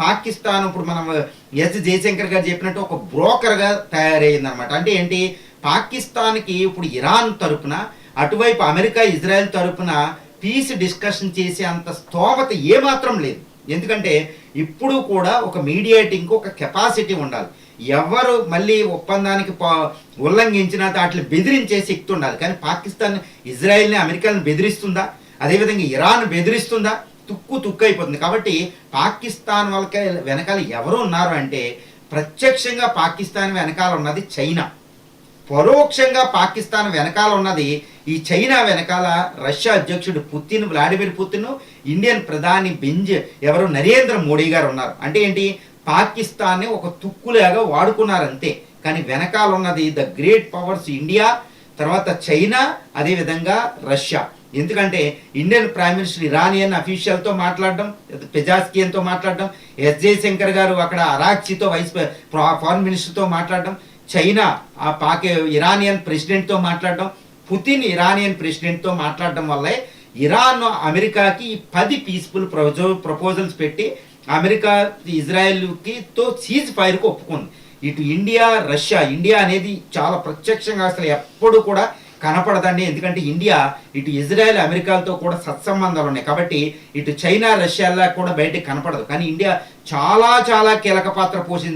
పాకిస్తాన్ ఇప్పుడు మనం ఎస్ జయశంకర్ గారు చెప్పినట్టు ఒక బ్రోకర్గా తయారయ్యింది అనమాట. అంటే ఏంటి, పాకిస్తాన్కి ఇప్పుడు ఇరాన్ తరపున, అటువైపు అమెరికా ఇజ్రాయెల్ తరపున పీస్ డిస్కషన్ చేసే అంత స్తోమత ఏమాత్రం లేదు. ఎందుకంటే ఇప్పుడు కూడా ఒక మీడియేటింగ్కి ఒక కెపాసిటీ ఉండాలి. ఎవరు మళ్ళీ ఒప్పందానికి ఉల్లంఘించినా వాటిని బెదిరించే శక్తి ఉండాలి. కానీ పాకిస్తాన్ ఇజ్రాయెల్ని అమెరికాని బెదిరిస్తుందా? అదేవిధంగా ఇరాన్ బెదిరిస్తుందా? తుక్కు అయిపోతుంది. కాబట్టి పాకిస్తాన్ వాళ్ళకి వెనకాల ఎవరు ఉన్నారు అంటే ప్రత్యక్షంగా పాకిస్తాన్ వెనకాల ఉన్నది చైనా, పరోక్షంగా పాకిస్తాన్ వెనకాల ఉన్నది ఈ చైనా వెనకాల రష్యా అధ్యక్షుడు పుతిన్, వ్లాడిమిర్ పుతిన్, ఇండియన్ ప్రధాని నరేంద్ర మోడీ గారు ఉన్నారు. అంటే ఏంటి, పాకిస్తాన్ని ఒక తుక్కులాగా వాడుకున్నారంతే. కానీ వెనకాల ఉన్నది ద గ్రేట్ పవర్స్ ఇండియా, తర్వాత చైనా, అదేవిధంగా రష్యా. ఎందుకంటే ఇండియన్ ప్రైమ్ మినిస్టర్ ఇరానియన్ అఫీషియల్తో మాట్లాడడం, పెజాస్కియన్తో మాట్లాడడం, ఎస్ జయశంకర్ గారు అక్కడ అరాక్చితో ఫారెన్ మినిస్టర్తో మాట్లాడడం, చైనా ఇరానియన్ ప్రెసిడెంట్తో మాట్లాడడం, పుతిన్ ఇరానియన్ ప్రెసిడెంట్తో మాట్లాడడం వల్లే ఇరాన్ అమెరికాకి 10 పీస్ఫుల్ ప్రపోజల్స్ పెట్టి అమెరికా ఇజ్రాయెల్కి సీజ్ ఫైర్కి ఒప్పుకుంది. ఇటు ఇండియా అనేది చాలా ప్రత్యక్షంగా అసలు ఎప్పుడు కూడా కనపడదండి. ఎందుకంటే ఇండియా ఇటు ఇజ్రాయెల్ అమెరికాలతో కూడా సత్సంబంధాలు ఉన్నాయి. కాబట్టి ఇటు చైనా రష్యాలా కూడా బయటకు కనపడదు. కానీ ఇండియా చాలా చాలా కీలక పాత్ర పోషించింది.